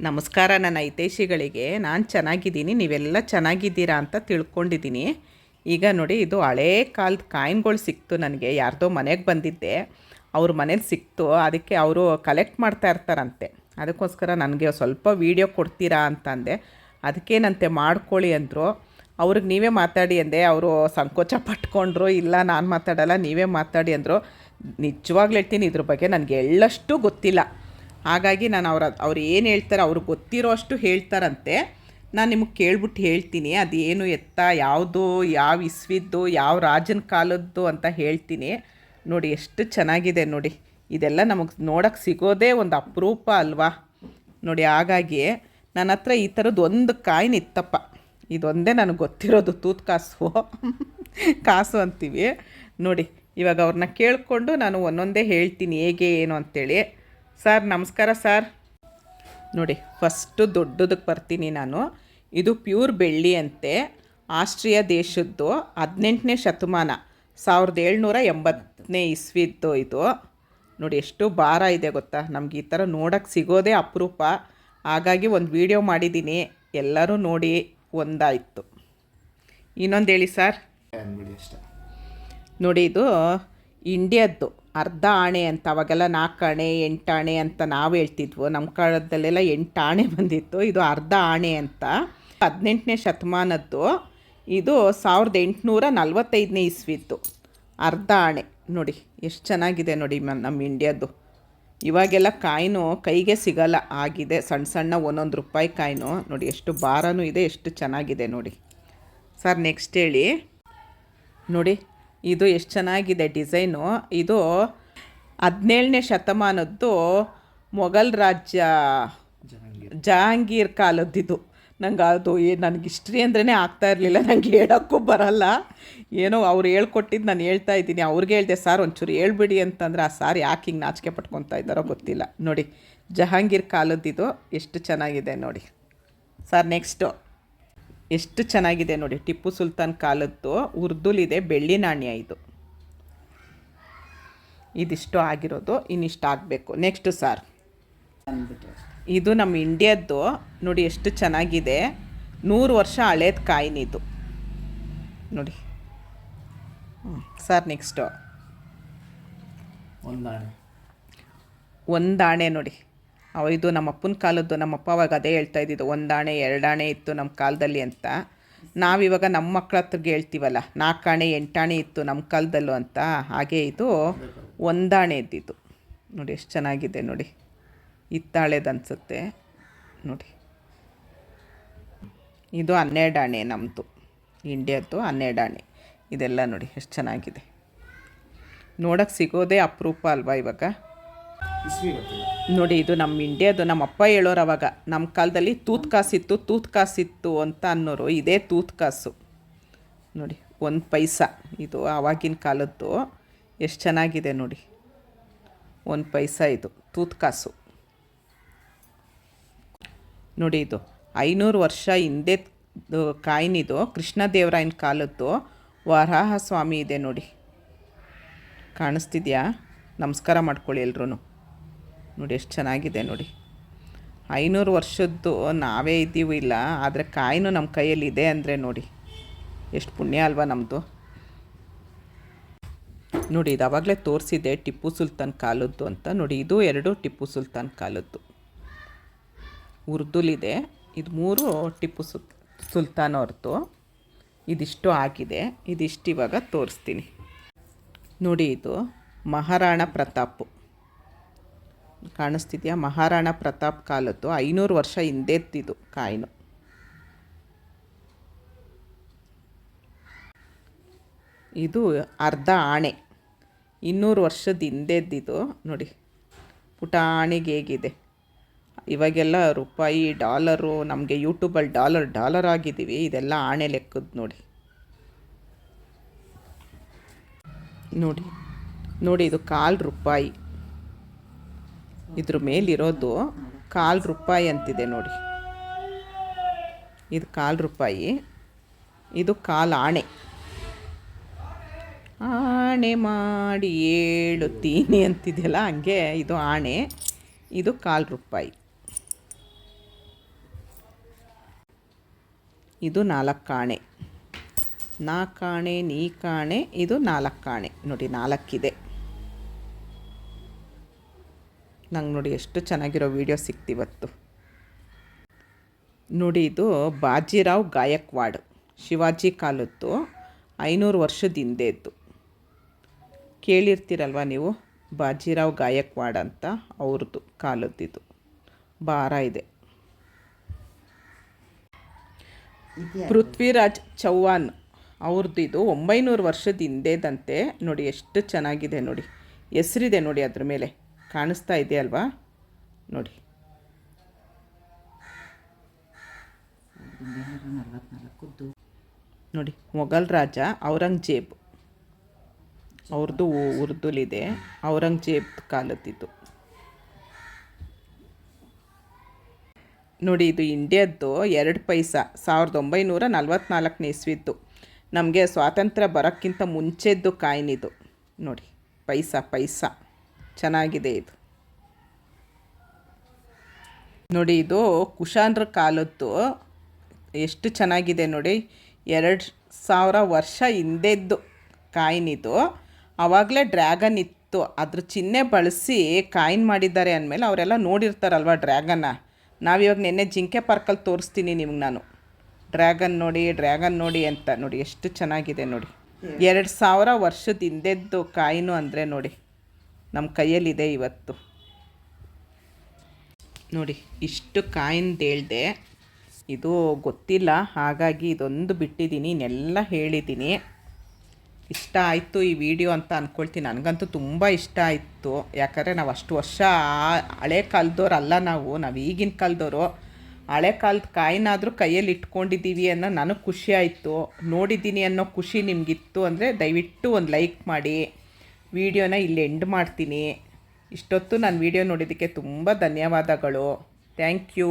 ನಮಸ್ಕಾರ ನನ್ನ ಹಿತೈಷಿಗಳಿಗೆ. ನಾನು ಚೆನ್ನಾಗಿದ್ದೀನಿ, ನೀವೆಲ್ಲ ಚೆನ್ನಾಗಿದ್ದೀರಾ ಅಂತ ತಿಳ್ಕೊಂಡಿದ್ದೀನಿ. ಈಗ ನೋಡಿ, ಇದು ಹಳೇ ಕಾಲದ ಕಾಯಿನ್ಗಳು ಸಿಕ್ತು ನನಗೆ. ಯಾರ್ದೋ ಮನೆಗೆ ಬಂದಿದ್ದೆ, ಅವ್ರ ಮನೇಲಿ ಸಿಕ್ತು. ಅದಕ್ಕೆ ಅವರು ಕಲೆಕ್ಟ್ ಮಾಡ್ತಾ ಇರ್ತಾರಂತೆ. ಅದಕ್ಕೋಸ್ಕರ ನನಗೆ ಸ್ವಲ್ಪ ವೀಡಿಯೋ ಕೊಡ್ತೀರಾ ಅಂತಂದೆ. ಅದಕ್ಕೇನಂತೆ ಮಾಡ್ಕೊಳ್ಳಿ ಅಂದರು. ಅವ್ರಿಗೆ ನೀವೇ ಮಾತಾಡಿ ಅಂದೆ. ಅವರು ಸಂಕೋಚ ಪಟ್ಕೊಂಡ್ರು. ಇಲ್ಲ ನಾನು ಮಾತಾಡಲ್ಲ, ನೀವೇ ಮಾತಾಡಿ ಅಂದರು. ನಿಜವಾಗ್ಲೂ ಹೇಳ್ತೀನಿ, ಇದ್ರ ಬಗ್ಗೆ ನನಗೆ ಎಳ್ಳಷ್ಟು ಗೊತ್ತಿಲ್ಲ. ಹಾಗಾಗಿ ನಾನು ಅವ್ರು ಏನು ಹೇಳ್ತಾರೆ, ಅವ್ರಿಗೆ ಗೊತ್ತಿರೋ ಅಷ್ಟು ಹೇಳ್ತಾರಂತೆ. ನಾನು ನಿಮಗೆ ಕೇಳ್ಬಿಟ್ಟು ಹೇಳ್ತೀನಿ, ಅದೇನು ಎತ್ತ, ಯಾವುದು, ಯಾವ ಇಸ್ವಿದ್ದು, ಯಾವ ರಾಜನ ಕಾಲದ್ದು ಅಂತ ಹೇಳ್ತೀನಿ. ನೋಡಿ ಎಷ್ಟು ಚೆನ್ನಾಗಿದೆ ನೋಡಿ. ಇದೆಲ್ಲ ನಮಗೆ ನೋಡೋಕ್ಕೆ ಸಿಗೋದೇ ಒಂದು ಅಪರೂಪ ಅಲ್ವಾ ನೋಡಿ. ಹಾಗಾಗಿ ನನ್ನ ಹತ್ರ ಈ ಥರದ್ದು ಒಂದು ಕಾಯಿನ್ ಇತ್ತಪ್ಪ. ಇದೊಂದೇ ನನಗೆ ಗೊತ್ತಿರೋದು. ತೂತು ಕಾಸು ಅಂತೀವಿ ನೋಡಿ. ಇವಾಗ ಅವ್ರನ್ನ ಕೇಳಿಕೊಂಡು ನಾನು ಒಂದೊಂದೇ ಹೇಳ್ತೀನಿ ಹೇಗೆ ಏನು ಅಂಥೇಳಿ. ಸರ್ ನಮಸ್ಕಾರ ಸರ್. ನೋಡಿ, ಫಸ್ಟು ದೊಡ್ಡದಕ್ಕೆ ಬರ್ತೀನಿ ನಾನು. ಇದು ಪ್ಯೂರ್ ಬೆಳ್ಳಿ ಅಂತೆ. ಆಸ್ಟ್ರಿಯಾ ದೇಶದ್ದು, 18ನೇ ಶತಮಾನ, 1780ನೇ ಇಸ್ವಿದ್ದು ಇದು. ನೋಡಿ ಎಷ್ಟು ಭಾರ ಇದೆ ಗೊತ್ತಾ. ನಮ್ಗೆ ಈ ಥರ ನೋಡೋಕ್ಕೆ ಸಿಗೋದೇ ಅಪರೂಪ. ಹಾಗಾಗಿ ಒಂದು ವಿಡಿಯೋ ಮಾಡಿದ್ದೀನಿ, ಎಲ್ಲರೂ ನೋಡಿ. ಒಂದಾಯಿತು. ಇನ್ನೊಂದು ಹೇಳಿ ಸರ್. ನೋಡಿ, ಇದು ಇಂಡಿಯಾದ್ದು ಅರ್ಧ ಆಣೆ ಅಂತ. ಅವಾಗೆಲ್ಲ 4 ಆಣೆ 8 ಆಣೆ ಅಂತ ನಾವು ಹೇಳ್ತಿದ್ವು. ನಮ್ಮ ಕಾಲದಲ್ಲೆಲ್ಲ 8 ಆಣೆ ಬಂದಿತ್ತು. ಇದು ಅರ್ಧ ಆಣೆ ಅಂತ. 18ನೇ ಶತಮಾನದ್ದು. ಇದು 1845ನೇ ಇಸ್ವಿತ್ತು. ಅರ್ಧ ಆಣೆ ನೋಡಿ ಎಷ್ಟು ಚೆನ್ನಾಗಿದೆ ನೋಡಿ. ನಮ್ಮ ಇಂಡಿಯಾದ್ದು ಇವಾಗೆಲ್ಲ ಕಾಯಿನು ಕೈಗೆ ಸಿಗಲ್ಲ ಆಗಿದೆ. ಸಣ್ಣ ಸಣ್ಣ ₹1 ಕಾಯಿನು ನೋಡಿ. ಎಷ್ಟು ಭಾರನೂ ಇದೆ, ಎಷ್ಟು ಚೆನ್ನಾಗಿದೆ ನೋಡಿ. ಸರ್ ನೆಕ್ಸ್ಟ್ ಹೇಳಿ. ನೋಡಿ, ಇದು ಎಷ್ಟು ಚೆನ್ನಾಗಿದೆ ಡಿಸೈನು. ಇದು 17ನೇ ಶತಮಾನದ್ದು ಮೊಘಲ್ ರಾಜ್ಯ ಜಹಾಂಗೀರ್ ಕಾಲದ್ದಿದು. ನಂಗೆ ಅದು ನನಗೆ ಹಿಸ್ಟ್ರಿ ಅಂದ್ರೇ ಆಗ್ತಾ ಇರಲಿಲ್ಲ, ನನಗೆ ಹೇಳೋಕ್ಕೂ ಬರಲ್ಲ. ಏನೋ ಅವ್ರು ಹೇಳ್ಕೊಟ್ಟಿದ್ದು ನಾನು ಹೇಳ್ತಾ ಇದ್ದೀನಿ. ಅವ್ರಿಗೆ ಹೇಳಿದೆ, ಸರ್ ಒಂಚೂರು ಹೇಳ್ಬಿಡಿ ಅಂತಂದ್ರೆ, ಆ ಸಾರ್ ಯಾಕೆ ಹಿಂಗೆ ನಾಚಿಕೆ ಪಟ್ಕೊತಾ ಇದ್ದಾರೋ ಗೊತ್ತಿಲ್ಲ. ನೋಡಿ, ಜಹಾಂಗೀರ್ ಕಾಲದ್ದಿದು ಎಷ್ಟು ಚೆನ್ನಾಗಿದೆ ನೋಡಿ. ಸರ್ ನೆಕ್ಸ್ಟು ಎಷ್ಟು ಚೆನ್ನಾಗಿದೆ ನೋಡಿ. ಟಿಪ್ಪು ಸುಲ್ತಾನ್ ಕಾಲದ್ದು ಉರ್ದುಲಿದೆ, ಬೆಳ್ಳಿ ನಾಣ್ಯ ಇದು. ಇದಿಷ್ಟು ಆಗಿರೋದು, ಇನ್ನಿಷ್ಟು ಆಗಬೇಕು. ನೆಕ್ಸ್ಟು ಸರ್, ಇದು ನಮ್ಮ ಇಂಡಿಯಾದ್ದು ನೋಡಿ. ಎಷ್ಟು ಚೆನ್ನಾಗಿದೆ. 100 ವರ್ಷ ಹಳೇದು ಕಾಯಿನ್ ಇದು ನೋಡಿ. ಸರ್ ನೆಕ್ಸ್ಟು ಒಂದಾಣೆ ನೋಡಿ. ಇದು ನಮ್ಮ ಅಪ್ಪನ ಕಾಲದ್ದು. ನಮ್ಮಪ್ಪ ಅವಾಗ ಅದೇ ಹೇಳ್ತಾ ಇದ್ದಿದ್ದು, 1 ಆಣೆ 2 ಆಣೆ ಇತ್ತು ನಮ್ಮ ಕಾಲದಲ್ಲಿ ಅಂತ. ನಾವಿವಾಗ ನಮ್ಮ ಮಕ್ಕಳ ಹತ್ರಗೆ ಹೇಳ್ತೀವಲ್ಲ, 4 ಆಣೆ 8 ಆಣೆ ಇತ್ತು ನಮ್ಮ ಕಾಲದಲ್ಲೂ ಅಂತ. ಹಾಗೆ ಇದು 1 ಆಣೆ ಇದ್ದಿದ್ದು ನೋಡಿ. ಎಷ್ಟು ಚೆನ್ನಾಗಿದೆ ನೋಡಿ. ಹಿತ್ತಾಳೆದು ಅನಿಸುತ್ತೆ ನೋಡಿ. ಇದು 12 ಆಣೆ ನಮ್ಮದು, ಇಂಡಿಯಾದ್ದು 12 ಆಣೆ. ಇದೆಲ್ಲ ನೋಡಿ ಎಷ್ಟು ಚೆನ್ನಾಗಿದೆ. ನೋಡೋಕ್ಕೆ ಸಿಗೋದೇ ಅಪರೂಪ ಅಲ್ವಾ ಇವಾಗ ನೋಡಿ. ಇದು ನಮ್ಮ ಇಂಡಿಯಾದು. ನಮ್ಮ ಅಪ್ಪ ಹೇಳೋರು ಅವಾಗ, ನಮ್ಮ ಕಾಲದಲ್ಲಿ ತೂತು ಕಾಸಿತ್ತು ಅಂತ ಅನ್ನೋರು. ಇದೇ ತೂತು ಕಾಸು ನೋಡಿ. 1 ಪೈಸಾ ಇದು ಆವಾಗಿನ ಕಾಲದ್ದು. ಎಷ್ಟು ಚೆನ್ನಾಗಿದೆ ನೋಡಿ. 1 ಪೈಸಾ ಇದು ತೂತು ಕಾಸು ನೋಡಿ. ಇದು 500 ವರ್ಷ ಹಿಂದೆ ಕಾಯಿನ್ ಇದು. ಕೃಷ್ಣದೇವರಾಯನ ಕಾಲದ್ದು. ವರಾಹ ಸ್ವಾಮಿ ಇದೆ ನೋಡಿ. ಕಾಣಿಸ್ತಿದ್ಯಾ? ನಮಸ್ಕಾರ ಮಾಡ್ಕೊಳ್ಳಿ ಎಲ್ರೂ ನೋಡಿ. ಎಷ್ಟು ಚೆನ್ನಾಗಿದೆ ನೋಡಿ. 500 ವರ್ಷದ್ದು ನಾವೇ ಇದ್ದೀವಿ ಇಲ್ಲ, ಆದರೆ ಕಾಯಿನು ನಮ್ಮ ಕೈಯಲ್ಲಿ ಇದೆ ಅಂದರೆ ನೋಡಿ ಎಷ್ಟು ಪುಣ್ಯ ಅಲ್ವಾ ನಮ್ಮದು ನೋಡಿ. ಇದು ಆವಾಗಲೇ ತೋರಿಸಿದೆ ಟಿಪ್ಪು ಸುಲ್ತಾನ್ ಕಾಲದ್ದು ಅಂತ ನೋಡಿ. ಇದು 2 ಟಿಪ್ಪು ಸುಲ್ತಾನ್ ಕಾಲದ್ದು ಉರ್ದುಲಿದೆ. ಇದು 3 ಟಿಪ್ಪು ಸುಲ್ತಾನ್ ಅವ್ರದ್ದು. ಇದಿಷ್ಟು ಆಗಿದೆ. ಇದಿಷ್ಟು ಇವಾಗ ತೋರಿಸ್ತೀನಿ ನೋಡಿ. ಇದು ಮಹಾರಾಣಾ ಪ್ರತಾಪ್ ಕಾಣಿಸ್ತಿದೆಯಾ? ಮಹಾರಾಣಾ ಪ್ರತಾಪ್ ಕಾಲದ್ದು 500 ವರ್ಷ ಹಿಂದೆದ್ದಿದ್ದು ಕಾಯಿನು. ಇದು ಅರ್ಧ ಆಣೆ 200 ವರ್ಷದ ಹಿಂದೆದ್ದಿದ್ದು ನೋಡಿ. ಪುಟಾಣಿಗೆ ಹೇಗಿದೆ. ಇವಾಗೆಲ್ಲ ರೂಪಾಯಿ ಡಾಲರು, ನಮಗೆ ಯೂಟ್ಯೂಬಲ್ಲಿ ಡಾಲರ್ ಆಗಿದ್ದೀವಿ. ಇದೆಲ್ಲ ಆಣೆ ಲೆಕ್ಕದ್ದು ನೋಡಿ. ನೋಡಿ ನೋಡಿ, ಇದು ₹1 ಇದ್ರ ಮೇಲಿರೋದು ₹1 ಅಂತಿದೆ ನೋಡಿ. ಇದು ₹1. ಇದು 1 ಆಣೆ. ಆಣೆ ಮಾಡಿ ಹೇಳುತ್ತೀನಿ ಅಂತಿದೆಯಲ್ಲ, ಹಂಗೆ ಇದು ಆಣೆ. ಇದು ₹1. ಇದು 4 ಆಣೆ, 4 ಆಣೆ, ನೀಕಾಣೆ, ಇದು 4 ಆಣೆ ನೋಡಿ, 4 ಇದೆ. ನಂಗೆ ನೋಡಿ ಎಷ್ಟು ಚೆನ್ನಾಗಿರೋ ವೀಡಿಯೋ ಸಿಕ್ತಿವತ್ತು ನೋಡಿ. ಇದು ಬಾಜಿರಾವ್ ಗಾಯಕ್ವಾಡ್, ಶಿವಾಜಿ ಕಾಲದ್ದು, 500 ವರ್ಷದ ಹಿಂದೆದ್ದು. ಕೇಳಿರ್ತೀರಲ್ವ ನೀವು, ಬಾಜಿರಾವ್ ಗಾಯಕ್ವಾಡ್ ಅಂತ, ಅವ್ರದ್ದು ಕಾಲದ್ದಿದು ಭಾರ ಇದೆ. ಪೃಥ್ವಿರಾಜ್ ಚೌಹಾಣ್ ಅವ್ರದ್ದು ಇದು 900 ವರ್ಷದ ಹಿಂದೆದಂತೆ ನೋಡಿ. ಎಷ್ಟು ಚೆನ್ನಾಗಿದೆ ನೋಡಿ, ಹೆಸರಿದೆ ನೋಡಿ ಅದ್ರ ಮೇಲೆ, ಕಾಣಿಸ್ತಾ ಇದೆಯಲ್ವಾ ನೋಡಿ. ನೋಡಿ, ಮೊಘಲ್ ರಾಜ ಔರಂಗಜೇಬ್ ಅವ್ರದ್ದು ಉರ್ದುಲಿದೆ, ಔರಂಗಜೇಬ್ ಕಾಲದ್ದಿದ್ದು ನೋಡಿ. ಇದು ಇಂಡಿಯಾದ್ದು 2 ಪೈಸಾ, 1944 ಇಸ್ವಿತ್ತು. ನಮಗೆ ಸ್ವಾತಂತ್ರ್ಯ ಬರೋಕ್ಕಿಂತ ಮುಂಚೆದ್ದು ಕಾಯಿನ್ ಇದು ನೋಡಿ. ಪೈಸಾ ಚೆನ್ನಾಗಿದೆ ಇದು ನೋಡಿ. ಇದು ಕುಶಾನ್ರ ಕಾಲದ್ದು, ಎಷ್ಟು ಚೆನ್ನಾಗಿದೆ ನೋಡಿ. 2000 ವರ್ಷ ಹಿಂದೆದ್ದು ಕಾಯಿನ್ ಇದು. ಆವಾಗಲೇ ಡ್ರ್ಯಾಗನ್ ಇತ್ತು, ಅದ್ರ ಚಿಹ್ನೆ ಬಳಸಿ ಕಾಯಿನ್ ಮಾಡಿದ್ದಾರೆ ಅಂದಮೇಲೆ ಅವರೆಲ್ಲ ನೋಡಿರ್ತಾರಲ್ವ ಡ್ರ್ಯಾಗನ್ನ. ನಾವಿವಾಗ ನೆನ್ನೆ ಜಿಂಕೆ ಪಾರ್ಕಲ್ಲಿ ತೋರಿಸ್ತೀನಿ ನಿಮ್ಗೆ ನಾನು, ಡ್ರ್ಯಾಗನ್ ನೋಡಿ ಅಂತ ನೋಡಿ. ಎಷ್ಟು ಚೆನ್ನಾಗಿದೆ ನೋಡಿ. 2000 ವರ್ಷದ ಹಿಂದೆದ್ದು ಕಾಯಿನು ಅಂದರೆ ನೋಡಿ, ನಮ್ಮ ಕೈಯಲ್ಲಿದೆ ಇವತ್ತು ನೋಡಿ. ಇಷ್ಟು ಕಾಯಿನ್ದು ಹೇಳ್ದೆ, ಇದು ಗೊತ್ತಿಲ್ಲ, ಹಾಗಾಗಿ ಇದೊಂದು ಬಿಟ್ಟಿದ್ದೀನಿ, ಇನ್ನೆಲ್ಲ ಹೇಳಿದ್ದೀನಿ. ಇಷ್ಟ ಆಯಿತು ಈ ವಿಡಿಯೋ ಅಂತ ಅಂದ್ಕೊಳ್ತೀನಿ. ನನಗಂತೂ ತುಂಬ ಇಷ್ಟ ಆಯಿತು, ಯಾಕಂದರೆ ನಾವು ಅಷ್ಟು ವರ್ಷ ಹಳೆ ಕಾಲದವ್ರು ಅಲ್ಲ, ನಾವು ಈಗಿನ ಕಾಲದವರು. ಹಳೆ ಕಾಲದ ಕಾಯಿನಾದರೂ ಕೈಯಲ್ಲಿ ಇಟ್ಕೊಂಡಿದ್ದೀವಿ ಅನ್ನೋ ನನಗೆ ಖುಷಿ ಆಯಿತು. ನೋಡಿದ್ದೀನಿ ಅನ್ನೋ ಖುಷಿ ನಿಮಗಿತ್ತು ಅಂದರೆ ದಯವಿಟ್ಟು ಒಂದು ಲೈಕ್ ಮಾಡಿ. ವಿಡಿಯೋನ ಇಲ್ಲಿ ಎಂಡ್ ಮಾಡ್ತೀನಿ. ಇಷ್ಟೊತ್ತು ನಾನು ವಿಡಿಯೋ ನೋಡಿದ್ದಕ್ಕೆ ತುಂಬ ಧನ್ಯವಾದಗಳು. Thank you.